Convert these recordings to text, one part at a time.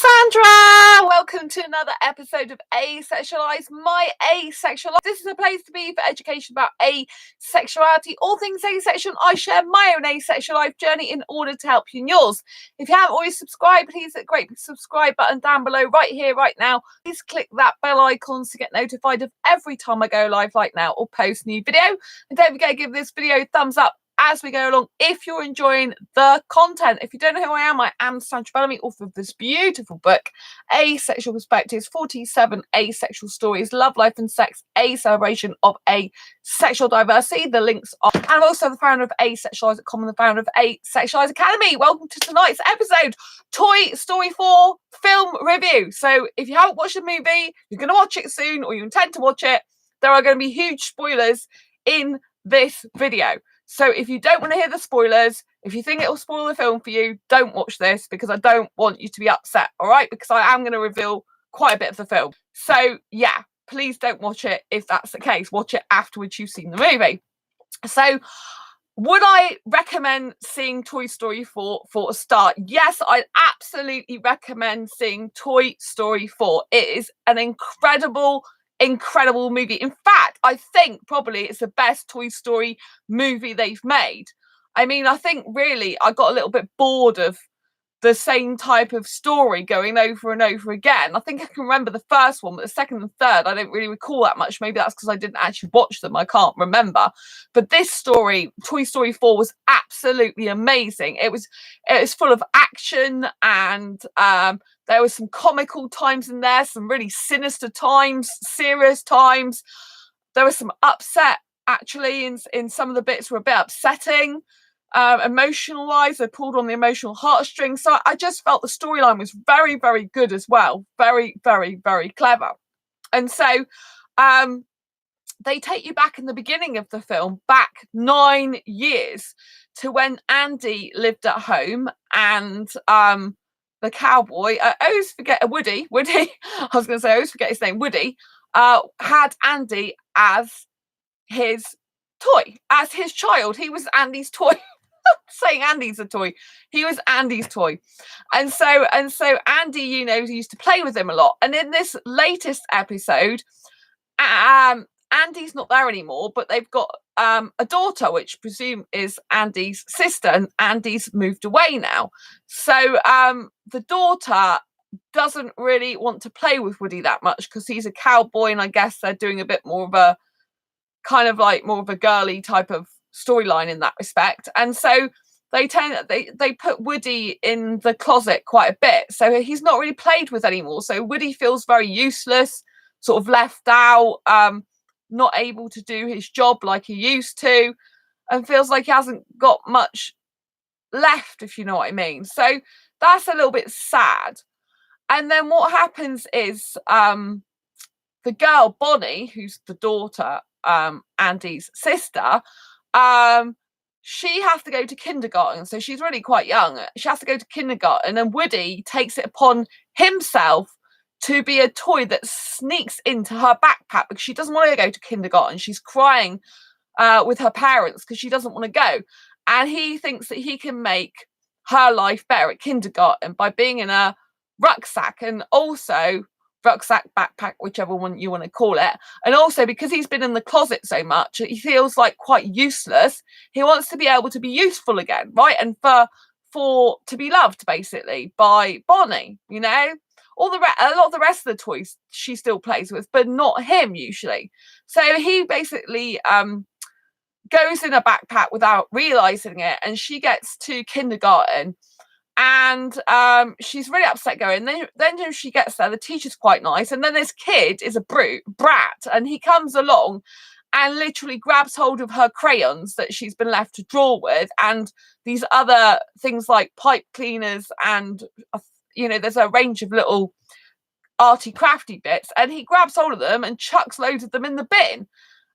Sandra! Welcome to another episode of Asexualized, my asexual life. This is a place to be for education about asexuality, all things asexual. I share my own asexual life journey in order to help you in yours. If you haven't already subscribed, please hit the great subscribe button down below right here, right now. Please click that bell icon to get notified of every time I go live like now or post a new video. And don't forget to give this video a thumbs up as we go along if you're enjoying the content. If you don't know who I am Sandra Bellamy, author of this beautiful book, Asexual Perspectives, 47 Asexual Stories, Love, Life and Sex, a celebration of asexual diversity. The links are, and I'm also the founder of asexualise.com and the founder of Asexualise Academy. Welcome to tonight's episode, Toy Story 4 film review. So if you haven't watched the movie, you're going to watch it soon, or you intend to watch it, there are going to be huge spoilers in this video. So if you don't want to hear the spoilers, if you think it will spoil the film for you, don't watch this, because I don't want you to be upset, all right? Because I am going to reveal quite a bit of the film. So yeah, please don't watch it if that's the case. Watch it afterwards you've seen the movie. So would I recommend seeing Toy Story 4 for a start? Yes, I'd absolutely recommend seeing Toy Story 4. It is an incredible movie. In fact, I think probably it's the best Toy Story movie they've made. I mean, I think really I got a little bit bored of the same type of story going over and over again. I think I can remember the first one, but the second and third I don't really recall that much. Maybe that's because I didn't actually watch them. I can't remember. But this story, Toy Story 4, was absolutely amazing. It was full of action, and there was some comical times in there, some really sinister times, serious times. There was some upset actually in some of the bits were a bit upsetting. Emotional wise, they pulled on the emotional heartstrings. So I just felt the storyline was very, very good as well. Very, very, very clever. And so they take you back in the beginning of the film, back 9 years to when Andy lived at home, and the cowboy, I always forget, Woody, I was going to say, I always forget his name, Woody, had Andy as his toy, as his child. He was Andy's toy. Saying Andy's a toy, he was Andy's toy. And so Andy, you know, used to play with him a lot. And in this latest episode, Andy's not there anymore, but they've got a daughter, which I presume is Andy's sister, and Andy's moved away now. So the daughter doesn't really want to play with Woody that much because he's a cowboy, and I guess they're doing a bit more of a kind of like more of a girly type of storyline in that respect. And so they put Woody in the closet quite a bit, so he's not really played with anymore. So Woody feels very useless, sort of left out, not able to do his job like he used to, and feels like he hasn't got much left, if you know what I mean. So that's a little bit sad. And then what happens is the girl Bonnie, who's the daughter, Andy's sister, she has to go to kindergarten. So she's really quite young. She has to go to kindergarten, and Woody takes it upon himself to be a toy that sneaks into her backpack because she doesn't want to go to kindergarten. She's crying with her parents because she doesn't want to go. And he thinks that he can make her life better at kindergarten by being in a rucksack, and also rucksack, backpack, whichever one you want to call it. And also because he's been in the closet so much, he feels like quite useless. He wants to be able to be useful again, right? And for to be loved basically by Bonnie, you know. A lot of the rest of the toys she still plays with, but not him usually. So he basically goes in a backpack without realizing it, and she gets to kindergarten, and she's really upset going. Then when she gets there, the teacher's quite nice, and then this kid is a brat, and he comes along and literally grabs hold of her crayons that she's been left to draw with, and these other things like pipe cleaners, and you know, there's a range of little arty crafty bits, and he grabs hold of them and chucks loads of them in the bin.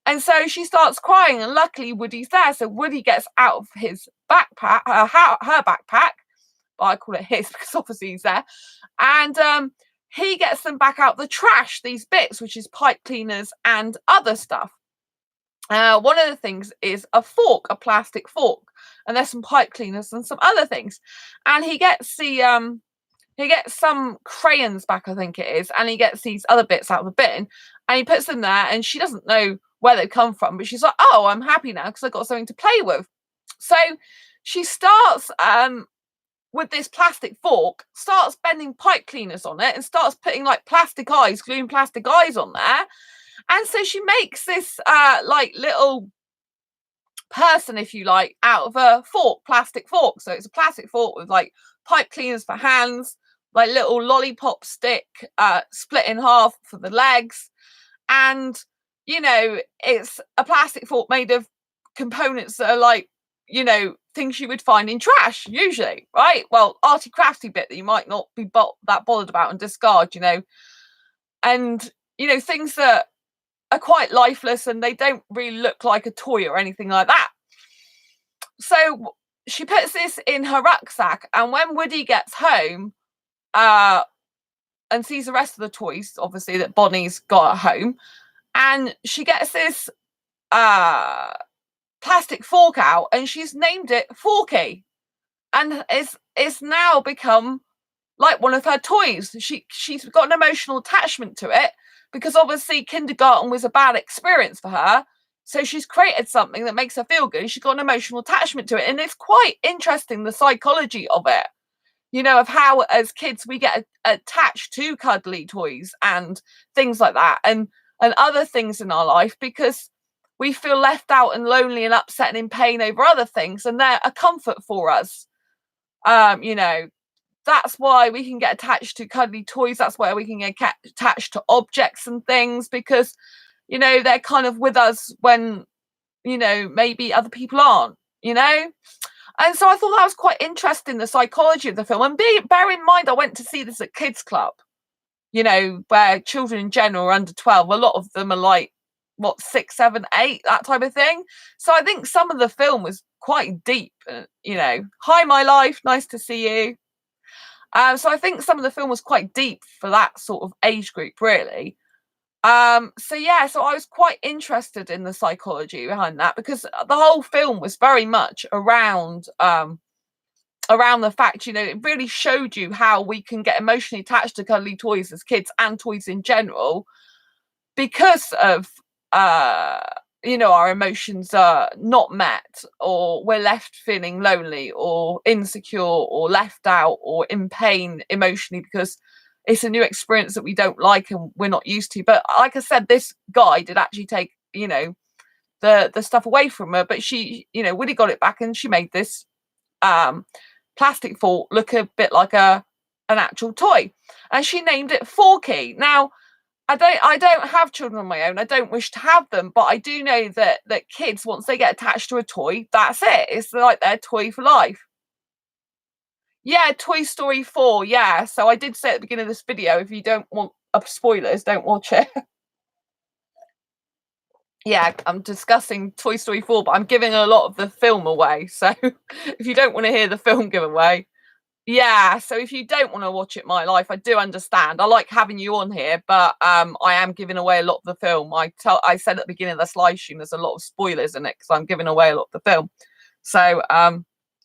And so she starts crying, and luckily Woody's there, so Woody gets out of his backpack, her backpack, but I call it his because obviously he's there, and he gets them back out the trash, these bits, which is pipe cleaners and other stuff. One of the things is a fork, a plastic fork, and there's some pipe cleaners and some other things. And he gets the he gets some crayons back, I think it is, and he gets these other bits out of the bin, and he puts them there, and she doesn't know where they come from, but she's like, oh, I'm happy now because I got something to play with. So she starts with this plastic fork, starts bending pipe cleaners on it, and starts putting like plastic eyes, gluing plastic eyes on there. And so she makes this like little person, if you like, out of a fork, plastic fork. So it's a plastic fork with like pipe cleaners for hands, like little lollipop stick split in half for the legs. And, you know, it's a plastic fork made of components that are like, you know, things you would find in trash usually, right? Well, arty crafty bit that you might not be that bothered about and discard, you know. And, you know, things that are quite lifeless and they don't really look like a toy or anything like that. So she puts this in her rucksack, and when Woody gets home and sees the rest of the toys, obviously, that Bonnie's got at home, and she gets this plastic fork out, and she's named it Forky, and it's now become like one of her toys. She's got an emotional attachment to it because obviously kindergarten was a bad experience for her. So she's created something that makes her feel good. She's got an emotional attachment to it. And it's quite interesting, the psychology of it, you know, of how as kids we get attached to cuddly toys and things like that, and other things in our life, because we feel left out and lonely and upset and in pain over other things, and they're a comfort for us. You know, that's why we can get attached to cuddly toys. That's why we can get attached to objects and things, because, you know, they're kind of with us when, you know, maybe other people aren't, you know. And so I thought that was quite interesting, the psychology of the film. And bear in mind, I went to see this at Kids Club, you know, where children in general are under 12. A lot of them are like, what, 6, 7, 8, that type of thing. So I think some of the film was quite deep, you know. Hi, my life, nice to see you. So I think some of the film was quite deep for that sort of age group, really. So yeah, so I was quite interested in the psychology behind that, because the whole film was very much around the fact, you know, it really showed you how we can get emotionally attached to cuddly toys as kids and toys in general because of you know, our emotions are not met, or we're left feeling lonely or insecure or left out or in pain emotionally because it's a new experience that we don't like and we're not used to. But like I said, this guy did actually take, you know, the stuff away from her, but she, you know, Woody got it back, and she made this plastic fork look a bit like an actual toy, and she named it Forky. Now, I don't have children of my own. I don't wish to have them, but I do know that kids, once they get attached to a toy, that's it. It's like their toy for life. Yeah, Toy Story 4. Yeah. So I did say at the beginning of this video, if you don't want spoilers, don't watch it. Yeah, I'm discussing Toy Story 4, but I'm giving a lot of the film away. So if you don't want to hear the film giveaway, yeah, so if you don't want to watch it, my life, I do understand. I like having you on here, but I am giving away a lot of the film. I said at the beginning of this live stream, there's a lot of spoilers in it because I'm giving away a lot of the film. So I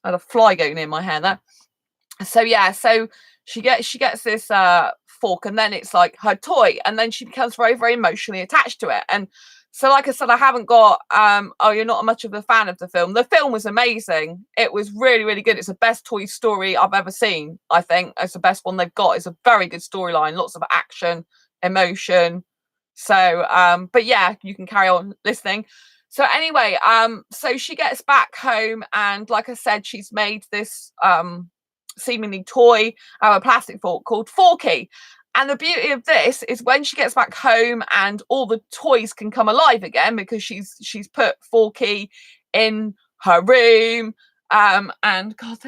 had a fly going in my hair there. So yeah, so she gets this fork, and then it's like her toy, and then she becomes very, very emotionally attached to it. And so, like I said, I haven't got oh, you're not much of a fan of the film. The film was amazing. It was really, really good. It's the best Toy Story I've ever seen. I think it's the best one they've got. It's a very good storyline, lots of action, emotion. So but yeah, you can carry on listening. So anyway, so she gets back home, and like I said, she's made this seemingly toy out of a plastic fork called Forky. And the beauty of this is when she gets back home and all the toys can come alive again, because she's put Forky in her room. And God,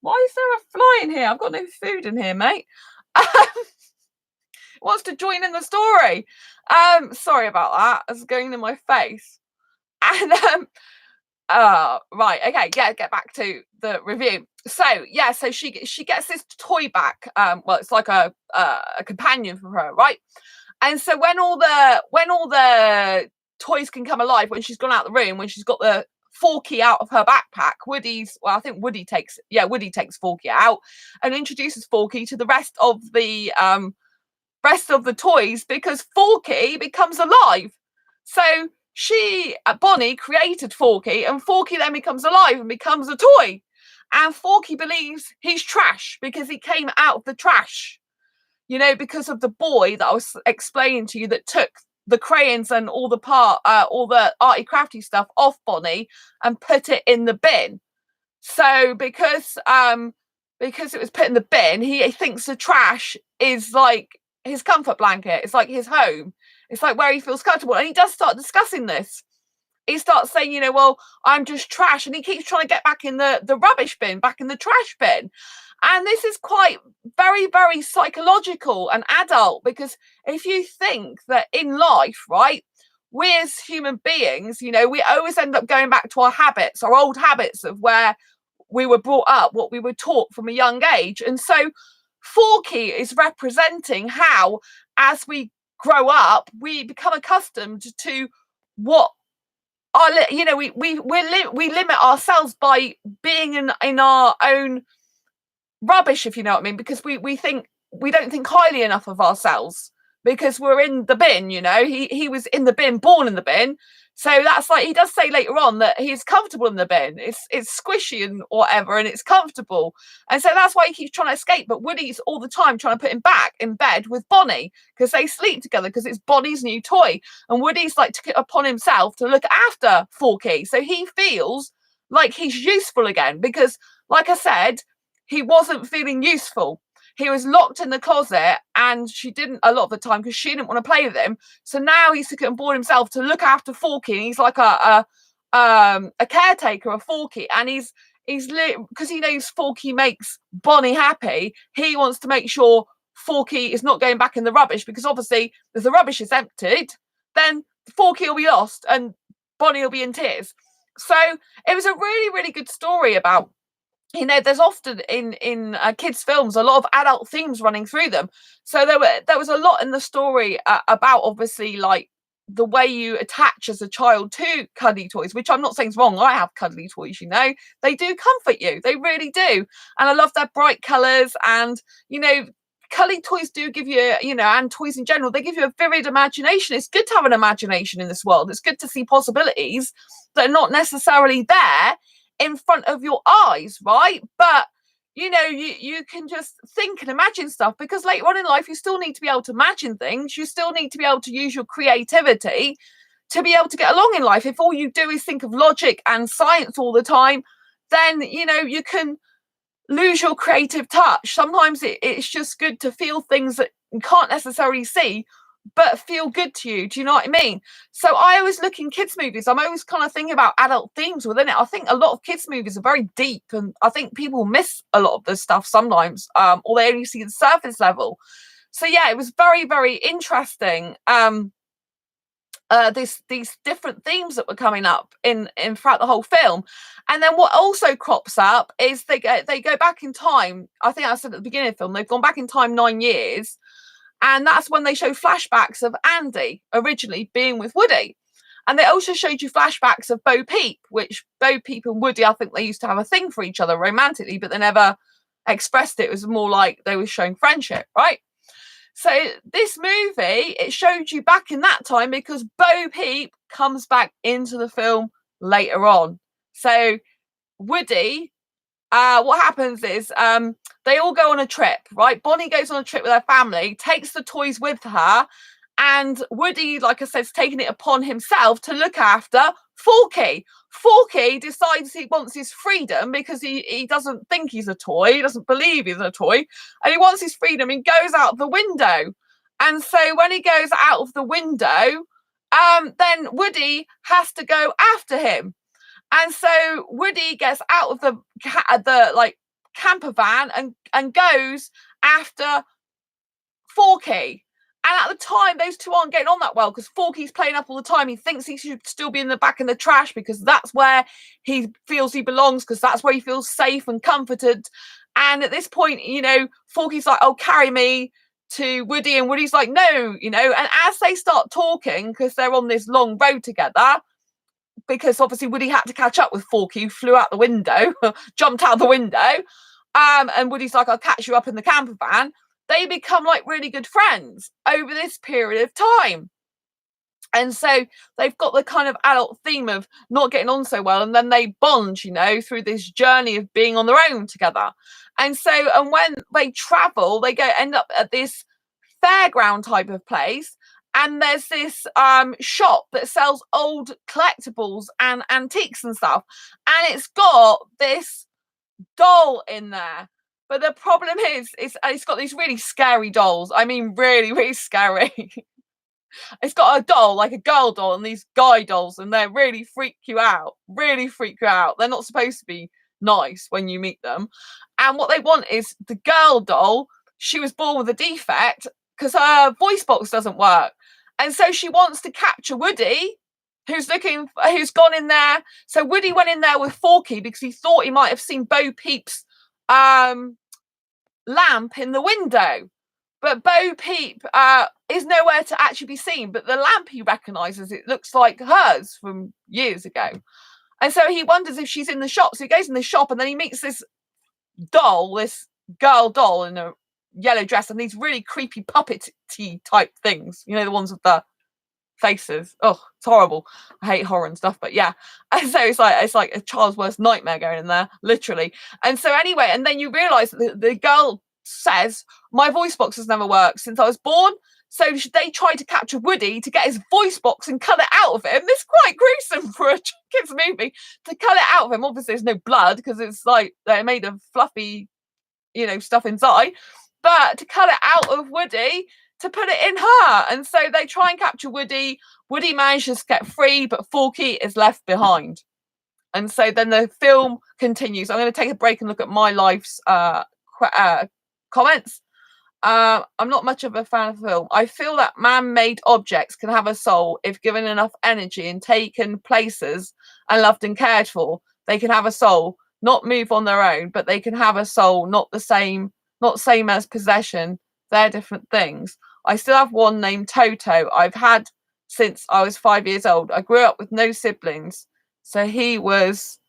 why is there a fly in here? I've got no food in here, mate. Wants to join in the story. Sorry about that. It's going in my face. And right, okay, yeah, get back to the review. So yeah, so she gets this toy back. Well, it's like a companion for her, right? And so when all the toys can come alive, when she's gone out the room, when she's got the Forky out of her backpack. I think Woody takes Forky out and introduces Forky to the rest of the toys, because Forky becomes alive. So Bonnie created Forky, and Forky then becomes alive and becomes a toy. And Forky believes he's trash because he came out of the trash, because of the boy that I was explaining to you that took the crayons and all the arty crafty stuff off Bonnie and put it in the bin. So because it was put in the bin, he thinks the trash is like his comfort blanket. It's like his home. It's like where he feels comfortable. And he does start discussing this. He starts saying, well, I'm just trash. And he keeps trying to get back in the rubbish bin, back in the trash bin. And this is quite very, very psychological and adult, because if you think that in life, right, we as human beings, we always end up going back to our habits, our old habits of where we were brought up, what we were taught from a young age. And so Forky is representing how, as we grow up, we become accustomed to what we limit ourselves by being in our own rubbish, if you know what I mean, because we don't think highly enough of ourselves because we're in the bin. He was in the bin, born in the bin. So that's like, he does say later on that he's comfortable in the bin. It's squishy and whatever, and it's comfortable. And so that's why he keeps trying to escape. But Woody's all the time trying to put him back in bed with Bonnie, because they sleep together, because it's Bonnie's new toy. And Woody's like took it upon himself to look after Forky. So he feels like he's useful again, because like I said, he wasn't feeling useful. He was locked in the closet, and she didn't a lot of the time because she didn't want to play with him. So now he's took it on board himself to look after Forky, and he's like a caretaker of Forky, and he's because he knows Forky makes Bonnie happy. He wants to make sure Forky is not going back in the rubbish, because obviously if the rubbish is emptied, then Forky will be lost and Bonnie will be in tears. So it was a really, really good story about, there's often in kids' films a lot of adult themes running through them. So there was a lot in the story about, obviously, like the way you attach as a child to cuddly toys, which I'm not saying is wrong. I have cuddly toys, they do comfort you. They really do. And I love their bright colours, and, cuddly toys do give you, and toys in general, they give you a vivid imagination. It's good to have an imagination in this world. It's good to see possibilities that are not necessarily there in front of your eyes, right? But you can just think and imagine stuff, because later on in life you still need to be able to imagine things. You still need to be able to use your creativity to be able to get along in life. If all you do is think of logic and science all the time, then you can lose your creative touch. Sometimes it's just good to feel things that you can't necessarily see but feel good to you. Do you know what I mean? So I always look in kids' movies, I'm always kind of thinking about adult themes within it. I think a lot of kids' movies are very deep, and I think people miss a lot of this stuff sometimes, or they only see the surface level. So yeah, it was very, very interesting. These different themes that were coming up in throughout the whole film. And then what also crops up is they go back in time. I think I said at the beginning of the film, they've gone back in time 9 years. And that's when they show flashbacks of Andy originally being with Woody. And they also showed you flashbacks of Bo Peep, which Bo Peep and Woody, I think they used to have a thing for each other romantically, but they never expressed it. It was more like they were showing friendship, right? So this movie, it showed you back in that time, because Bo Peep comes back into the film later on. So Woody, what happens is they all go on a trip, right? Bonnie goes on a trip with her family, takes the toys with her, and Woody, like I said, is taking it upon himself to look after Forky. Forky decides he wants his freedom because he doesn't think he's a toy, he doesn't believe he's a toy, and he wants his freedom. He goes out the window. And so when he goes out of the window, then Woody has to go after him. And so Woody gets out of the camper van and goes after Forky. And at the time, those two aren't getting on that well, because Forky's playing up all the time. He thinks he should still be in the back in the trash because that's where he feels he belongs, because that's where he feels safe and comforted. And at this point, Forky's like, "Oh, carry me to Woody," and Woody's like, "No," and as they start talking, because they're on this long road together, because obviously Woody had to catch up with Forky, who flew out the window, jumped out the window, and Woody's like, I'll catch you up in the camper van. They become like really good friends over this period of time. And so they've got the kind of adult theme of not getting on so well, and then they bond, you know, through this journey of being on their own together. And so, and when they travel, they end up at this fairground type of place, and there's this shop that sells old collectibles and antiques and stuff, and it's got this doll in there. But the problem is it's got these really scary dolls. I mean, really, really scary. It's got a doll, like a girl doll, and these guy dolls, and they really freak you out. Really freak you out. They're not supposed to be nice when you meet them. And what they want is the girl doll. She was born with a defect because her voice box doesn't work. And so she wants to capture Woody, who's gone in there. So Woody went in there with Forky because he thought he might have seen Bo Peep's lamp in the window. But Bo Peep is nowhere to actually be seen. But the lamp he recognises, it looks like hers from years ago. And so he wonders if she's in the shop. So he goes in the shop, and then he meets this doll, this girl doll in a yellow dress, and these really creepy puppety type things. You know, the ones with the faces. Oh, it's horrible. I hate horror and stuff, but yeah. And so it's like a child's worst nightmare going in there, literally. And so anyway, and then you realise that the girl says, my voice box has never worked since I was born. So they tried to capture Woody to get his voice box and cut it out of him. It's quite gruesome for a kids movie to cut it out of him. Obviously, there's no blood because it's like they're made of fluffy, you know, stuff inside. But to cut it out of Woody to put it in her. And so they try and capture Woody. Woody manages to get free, but Forky is left behind. And so then the film continues. I'm going to take a break and look at my life's comments. I'm not much of a fan of the film. I feel that man-made objects can have a soul if given enough energy and taken places and loved and cared for. They can have a soul, not move on their own, but they can have a soul, not same as possession. They're different things. I still have one named Toto. I've had since I was 5 years old. I grew up with no siblings, so he was,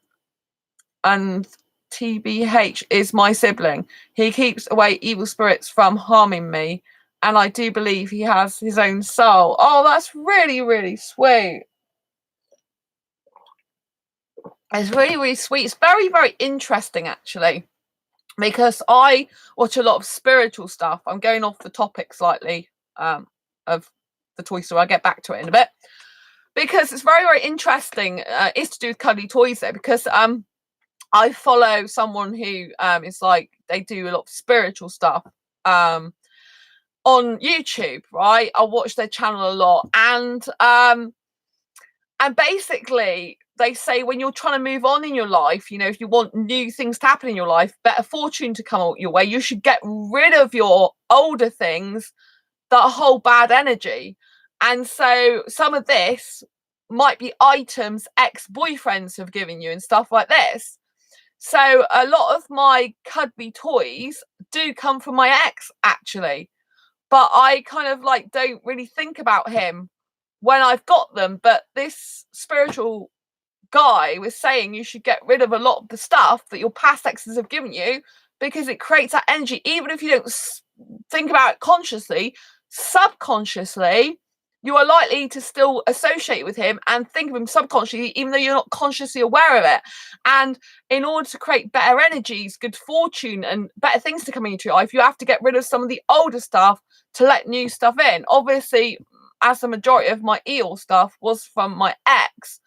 and TBH is my sibling. He keeps away evil spirits from harming me, and I do believe he has his own soul. Oh, that's really, really sweet. It's really, really sweet. It's very, very interesting, actually, because I watch a lot of spiritual stuff. I'm going off the topic slightly of the toy store. I'll get back to it in a bit, because it's very, very interesting. It's to do with cuddly toys there, because I follow someone who is like, they do a lot of spiritual stuff on YouTube, right? I watch their channel a lot, and basically they say when you're trying to move on in your life, you know, if you want new things to happen in your life, better fortune to come your way, you should get rid of your older things that hold bad energy. And so some of this might be items ex-boyfriends have given you and stuff like this. So a lot of my cuddly toys do come from my ex, actually, but I kind of like don't really think about him when I've got them. But this spiritual guy was saying you should get rid of a lot of the stuff that your past exes have given you, because it creates that energy. Even if you don't think about it consciously, subconsciously, you are likely to still associate with him and think of him subconsciously, even though you're not consciously aware of it. And in order to create better energies, good fortune, and better things to come into your life, you have to get rid of some of the older stuff to let new stuff in. Obviously, as the majority of my eel stuff was from my ex,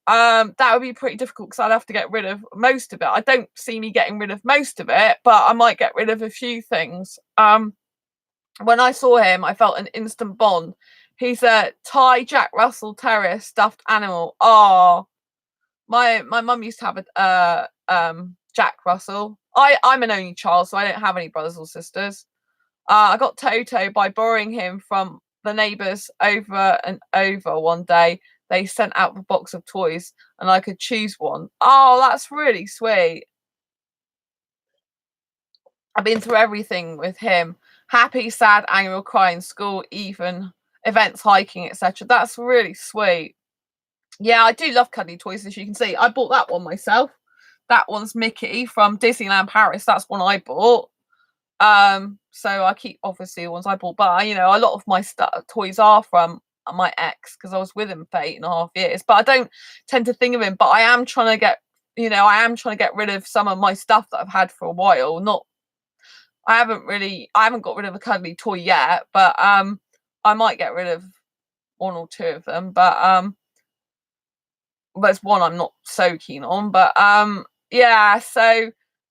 that would be pretty difficult because I'd have to get rid of most of it. I don't see me getting rid of most of it, but I might get rid of a few things. When I saw him, I felt an instant bond. He's a Thai Jack Russell Terrier stuffed animal. Oh, my mum used to have a Jack Russell. I'm an only child, so I don't have any brothers or sisters. I got Toto by borrowing him from the neighbours over and over one day. They sent out a box of toys and I could choose one. Oh, that's really sweet. I've been through everything with him. Happy, sad, angry, or crying, school, even events, hiking, etc. That's really sweet. Yeah, I do love cuddly toys, as you can see. I bought that one myself. That one's Mickey from Disneyland Paris. That's one I bought. So I keep obviously the ones I bought, but you know, a lot of my toys are from my ex because I was with him for 8.5 years. But I don't tend to think of him. But I am trying to get, you know, I am trying to get rid of some of my stuff that I've had for a while. Not, I haven't got rid of a cuddly toy yet, but I might get rid of one or two of them. But there's one I'm not so keen on. But yeah, so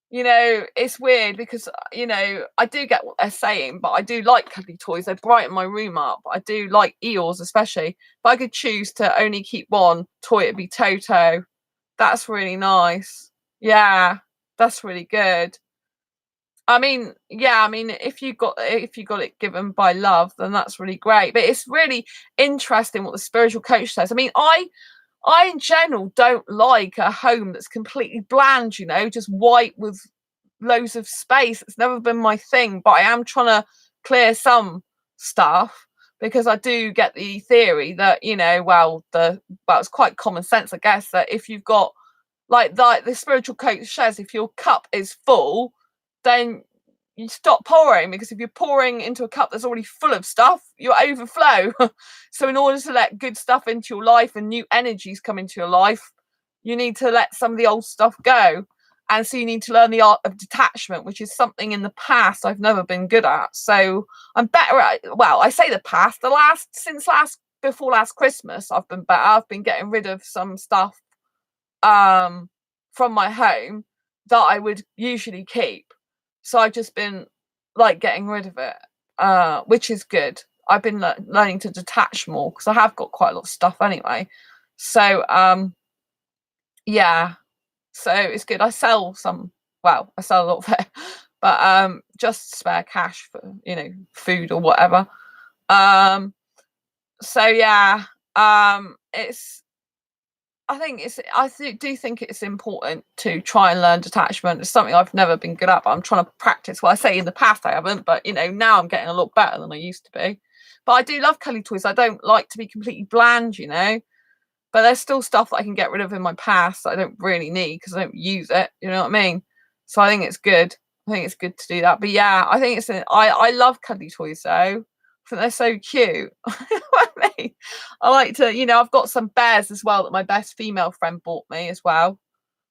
you know, it's weird because you know I do get what they're saying, but I do like cuddly toys. They brighten my room up. I do like eels, especially. If I could choose to only keep one toy, it'd be Toto. That's really nice. Yeah, that's really good. I mean, yeah, I mean, if you got it given by love, then that's really great. But it's really interesting what the spiritual coach says. I mean, I in general don't like a home that's completely bland, you know, just white with loads of space. It's never been my thing, but I am trying to clear some stuff because I do get the theory that, you know, it's quite common sense, I guess, that if you've got like the spiritual coach says, if your cup is full, then you stop pouring, because if you're pouring into a cup that's already full of stuff, you overflow. So in order to let good stuff into your life and new energies come into your life, you need to let some of the old stuff go. And so you need to learn the art of detachment, which is something in the past I've never been good at. So I'm better at, well, I say the past, before last Christmas, I've been better. I've been getting rid of some stuff from my home that I would usually keep. So I've just been like getting rid of it, which is good. I've been learning to detach more because I have got quite a lot of stuff anyway. So yeah, so it's good. I sell some, well, I sell a lot of it, but just spare cash for, you know, food or whatever. So yeah, it's do think it's important to try and learn detachment. It's something I've never been good at, but I'm trying to practice. Well, I say in the past I haven't, but you know, now I'm getting a lot better than I used to be. But I do love cuddly toys. I don't like to be completely bland, you know. But there's still stuff that I can get rid of in my past that I don't really need because I don't use it. You know what I mean? So I think it's good. I think it's good to do that. But yeah, I think I love cuddly toys though. I think they're so cute. I mean, I like to, you know, I've got some bears as well that my best female friend bought me as well.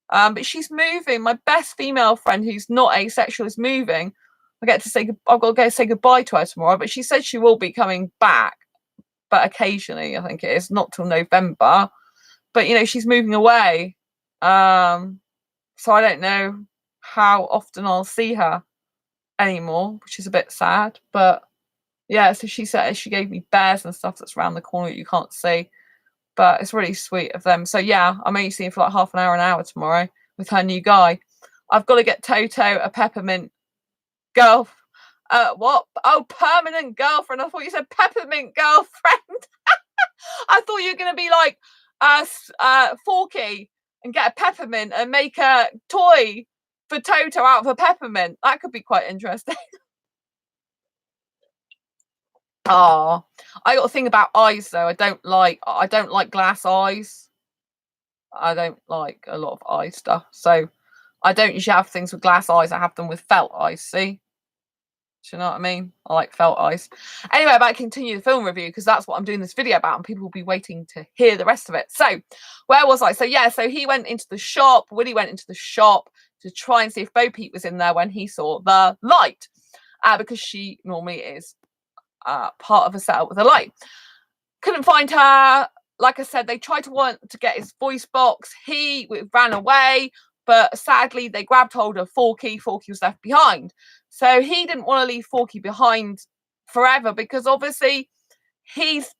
But she's moving. My best female friend, who's not asexual, is moving. I've got to go say goodbye to her tomorrow. But she said she will be coming back, but occasionally. I think it is not till November. But you know, she's moving away. So I don't know how often I'll see her anymore, which is a bit sad. But yeah, so she said she gave me bears and stuff that's around the corner that you can't see, but it's really sweet of them. So yeah, I'm only seeing for like half an hour tomorrow with her new guy. I've got to get Toto a peppermint girl. What? Oh, permanent girlfriend. I thought you said peppermint girlfriend. I thought you were gonna be like Forky and get a peppermint and make a toy for Toto out of a peppermint. That could be quite interesting. Oh, I got a thing about eyes though. I don't like glass eyes. I don't like a lot of eye stuff. So I don't usually have things with glass eyes. I have them with felt eyes. See? Do you know what I mean? I like felt eyes. Anyway, I might continue the film review because that's what I'm doing this video about, and people will be waiting to hear the rest of it. So, where was I? So yeah, so he went into the shop. Willie went into the shop to try and see if Bo Peep was in there when he saw the light, because she normally is part of a setup with a light. Couldn't find her. Like I said, they tried to want to get his voice box. He ran away, but sadly they grabbed hold of Forky. Forky was left behind. So he didn't want to leave Forky behind forever because obviously he's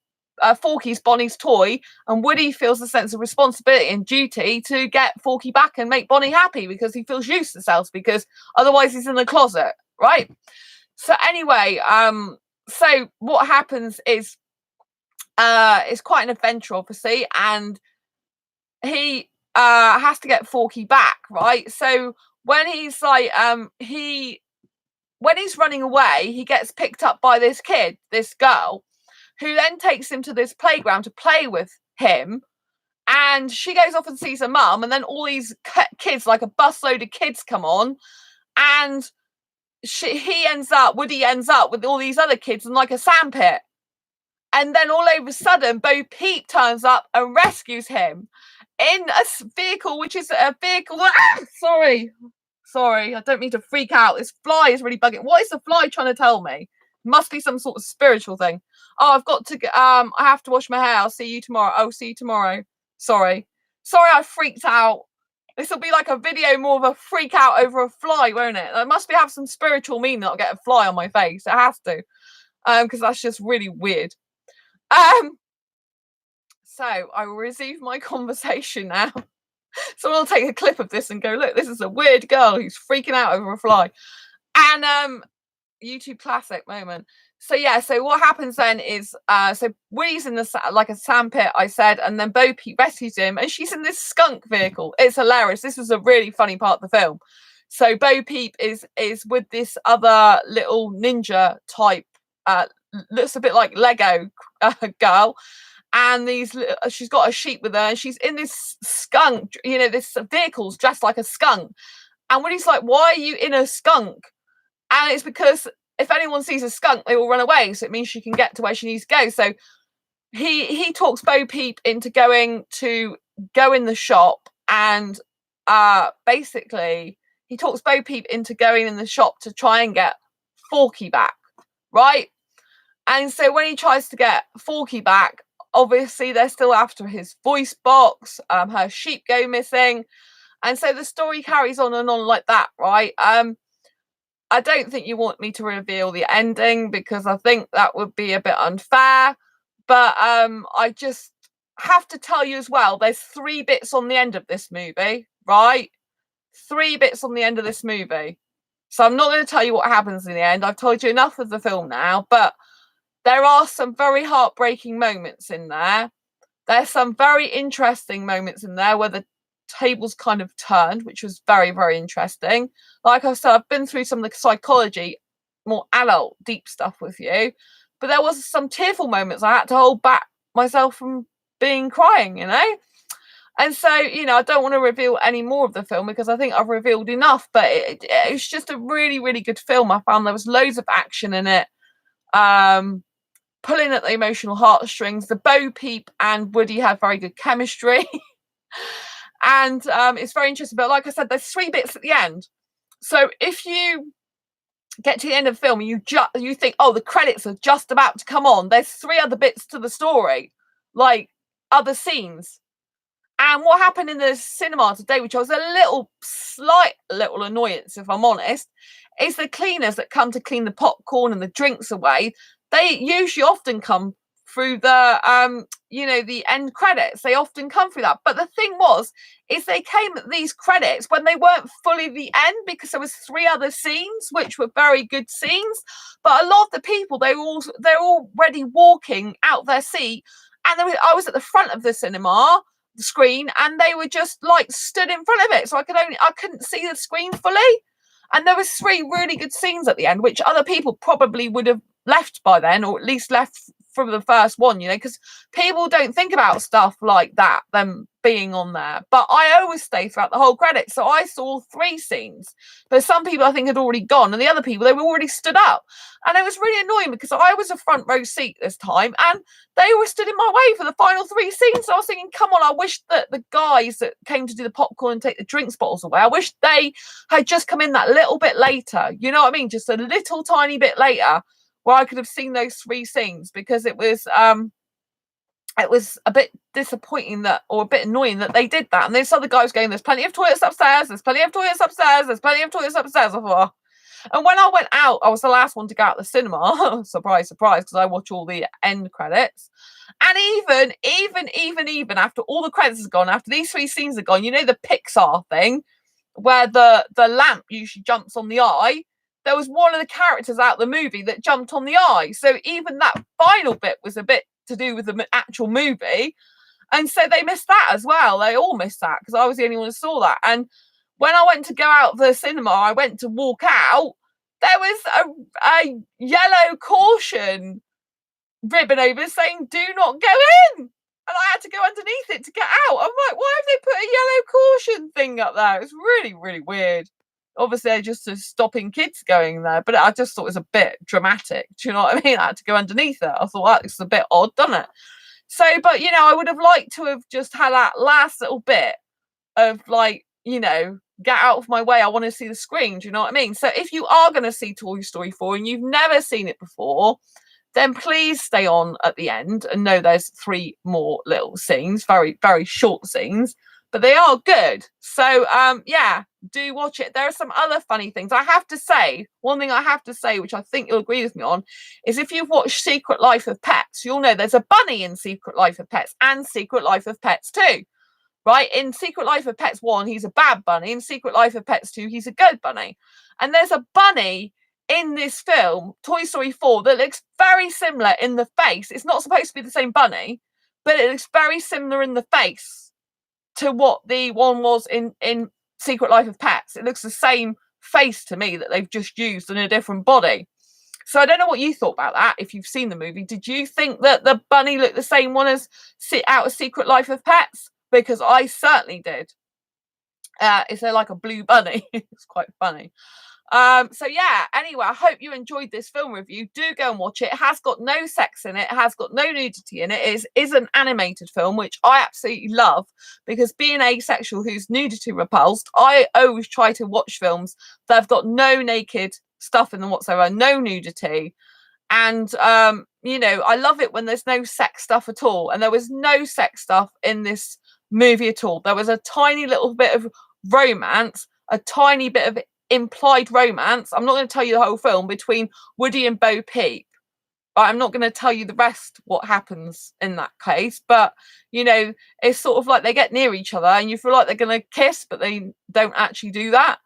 Forky's Bonnie's toy, and Woody feels a sense of responsibility and duty to get Forky back and make Bonnie happy because he feels useless else because otherwise he's in the closet, right? So anyway, so what happens is it's quite an adventure, obviously, and he has to get Forky back, right? So when he's like when he's running away, he gets picked up by this girl, who then takes him to this playground to play with him. and she goes off and sees her mum, and then all these kids, like a busload of kids, come on, and Woody ends up with all these other kids in like a sandpit. And then all over a sudden, Bo Peep turns up and rescues him in a vehicle, which is a vehicle. Sorry, I don't mean to freak out. This fly is really bugging. What is the fly trying to tell me? Must be some sort of spiritual thing. Oh, I've got to. I have to wash my hair. I'll see you tomorrow. Oh, see you tomorrow. Sorry, I freaked out. This will be like a video more of a freak out over a fly, won't it? It must have some spiritual meaning that I'll get a fly on my face. It has to, because that's just really weird. So I will resume my conversation now. So I'll take a clip of this and go, look, this is a weird girl who's freaking out over a fly. And YouTube classic moment. So yeah, so what happens then is so Woody's in the like a sandpit, I said, and then Bo Peep rescues him, and she's in this skunk vehicle. It's hilarious. This was a really funny part of the film. So Bo Peep is with this other little ninja type, looks a bit like Lego girl, and she's got a sheep with her, and she's in this skunk, this vehicle's dressed like a skunk. And Woody's like, why are you in a skunk? And it's because if anyone sees a skunk, they will run away. So it means she can get to where she needs to go. So he talks Bo Peep into go in the shop, and basically he talks Bo Peep into going in the shop to try and get Forky back, right? And so when he tries to get Forky back, obviously they're still after his voice box. Her sheep go missing, and so the story carries on and on like that, right? I don't think you want me to reveal the ending because I think that would be a bit unfair. But I just have to tell you as well, there's 3 bits on the end of this movie, right? 3 bits on the end of this movie. So I'm not going to tell you what happens in the end. I've told you enough of the film now, but there are some very heartbreaking moments in there. There's some very interesting moments in there where the tables kind of turned, which was very, very interesting. Like I said, I've been through some of the psychology, more adult, deep stuff with you, but there was some tearful moments I had to hold back myself from crying, And so, I don't want to reveal any more of the film because I think I've revealed enough, but it's just a really, really good film. I found there was loads of action in it, pulling at the emotional heartstrings. The Bo Peep and Woody had very good chemistry. And it's very interesting. But like I said, there's 3 bits at the end. So if you get to the end of the film and you think, oh, the credits are just about to come on, there's 3 other bits to the story, like other scenes. And what happened in the cinema today, which was a slight little annoyance, if I'm honest, is the cleaners that come to clean the popcorn and the drinks away. They usually often come through the the end credits. They often come through that. But the thing is they came at these credits when they weren't fully the end, because there was 3 other scenes which were very good scenes. But a lot of the people, they're already walking out their seat, and I was at the front of the cinema, the screen, and they were just like stood in front of it, so I couldn't see the screen fully. And there was 3 really good scenes at the end, which other people probably would have left by then, or at least left from the first one, because people don't think about stuff like that, them being on there. But I always stay throughout the whole credits, so I saw 3 scenes. But some people I think had already gone, and the other people, they were already stood up. And it was really annoying because I was a front row seat this time, and they were stood in my way for the final 3 scenes. So I was thinking, come on, I wish that the guys that came to do the popcorn and take the drinks bottles away, I wish they had just come in that little bit later. You know what I mean? Just a little tiny bit later, where I could have seen those 3 scenes, because it was a bit disappointing or a bit annoying that they did that. And this other guy was going, there's plenty of toilets upstairs, there's plenty of toilets upstairs, there's plenty of toilets upstairs. I thought, and when I went out, I was the last one to go out the cinema. Surprise, surprise, because I watch all the end credits. And even after all the credits are gone, after these 3 scenes are gone, the Pixar thing where the lamp usually jumps on the eye, there was one of the characters out the movie that jumped on the eye. So even that final bit was a bit to do with the actual movie. And so they missed that as well. They all missed that because I was the only one who saw that. And when I went to go out of the cinema, I went to walk out, there was a yellow caution ribbon over saying, do not go in. and I had to go underneath it to get out. I'm like, why have they put a yellow caution thing up there? It's really, really weird. Obviously, they're just stopping kids going there, but I just thought it was a bit dramatic. Do you know what I mean? I had to go underneath it. I thought, well, it's a bit odd, doesn't it? So, but you know, I would have liked to have just had that last little bit of like, you know, get out of my way. I want to see the screen. Do you know what I mean? So if you are going to see Toy Story 4 and you've never seen it before, then please stay on at the end and know there's 3 more little scenes, very, very short scenes, but they are good. So, yeah, do watch it. There are some other funny things. I have to say, one thing I have to say, which I think you'll agree with me on, is if you've watched Secret Life of Pets, you'll know there's a bunny in Secret Life of Pets and Secret Life of Pets 2. Right? In Secret Life of Pets 1, he's a bad bunny. In Secret Life of Pets 2, he's a good bunny. And there's a bunny in this film, Toy Story 4, that looks very similar in the face. It's not supposed to be the same bunny, but it looks very similar in the face to what the one was in Secret Life of Pets. It looks the same face to me that they've just used in a different body. So I don't know what you thought about that, if you've seen the movie. Did you think that the bunny looked the same one as out of Secret Life of Pets? Because I certainly did. Is there like a blue bunny? It's quite funny. So yeah, anyway, I hope you enjoyed this film review. Do go and watch it. It has got no sex in it. It has got no nudity in it. It is an animated film, which I absolutely love, because being asexual who's nudity repulsed, I always try to watch films that have got no naked stuff in them whatsoever, no nudity. And you know, I love it when there's no sex stuff at all, and there was no sex stuff in this movie at all. There was a tiny little bit of romance, a tiny bit of implied romance. I'm not going to tell you the whole film, between Woody and Bo Peep. I'm not going to tell you the rest, what happens in that case, but you know, it's sort of like they get near each other and you feel like they're going to kiss, but they don't actually do that.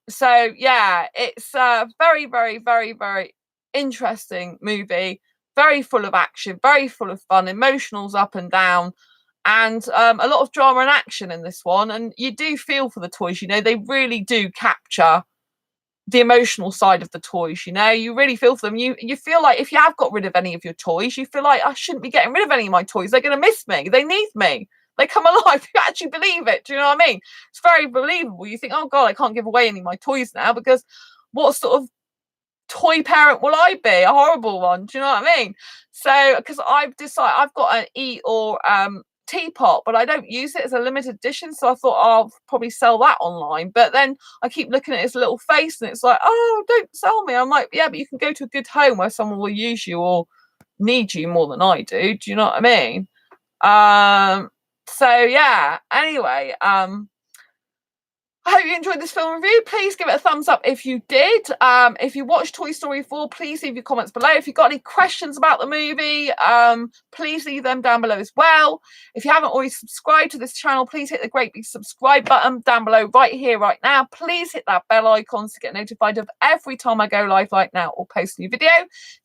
So yeah, it's a very, very, very, very interesting movie, very full of action, very full of fun, emotionals up and down, and a lot of drama and action in this one. And you do feel for the toys, you know, they really do capture the emotional side of the toys, you know, you really feel for them. You feel like if you have got rid of any of your toys, you feel like, I shouldn't be getting rid of any of my toys, they're going to miss me, they need me, they come alive. You actually believe it. Do you know what I mean? It's very believable. You think, oh God, I can't give away any of my toys now, because what sort of toy parent will I be? A horrible one. Do you know what I mean? So, because I've decided, I've got an Eeyore teapot, but I don't use it as a limited edition, so I thought I'll probably sell that online. But then I keep looking at his little face and it's like, oh, don't sell me. I'm like, yeah, but you can go to a good home where someone will use you or need you more than I do. Do you know what I mean? So yeah, anyway, I hope you enjoyed this film review. Please give it a thumbs up if you did. If you watched Toy Story 4, please leave your comments below. If you've got any questions about the movie, please leave them down below as well. If you haven't already subscribed to this channel, please hit the great big subscribe button down below right here, right now. Please hit that bell icon to get notified of every time I go live like now or post a new video.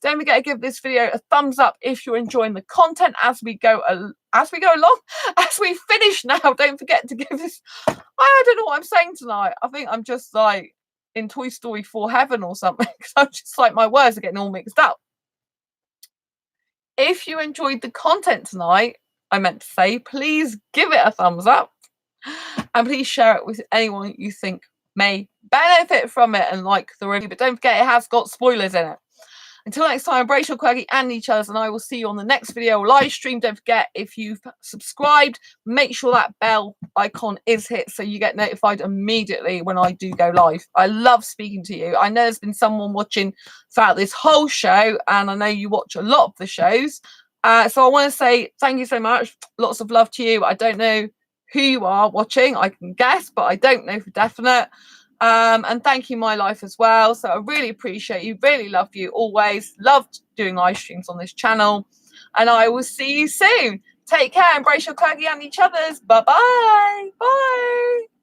Don't forget to give this video a thumbs up if you're enjoying the content as we go along. As we finish now. Don't forget to give this, I don't know what I'm saying tonight. I think I'm just like in Toy Story 4 heaven or something, because I'm just like, my words are getting all mixed up. If you enjoyed the content tonight, I meant to say, please give it a thumbs up and please share it with anyone you think may benefit from it and like the review. But don't forget, it has got spoilers in it. Until next time, embrace your quirky and each other's, and I will see you on the next video or live stream. Don't forget, if you've subscribed, make sure that bell icon is hit so you get notified immediately when I do go live. I love speaking to you. I know there's been someone watching throughout this whole show, and I know you watch a lot of the shows. So I want to say thank you so much. Lots of love to you. I don't know who you are watching. I can guess, but I don't know for definite. And thank you, my life, as well. So I really appreciate you, really love you, always loved doing live streams on this channel, and I will see you soon. Take care, embrace your quirky and each other's. Bye-bye. Bye.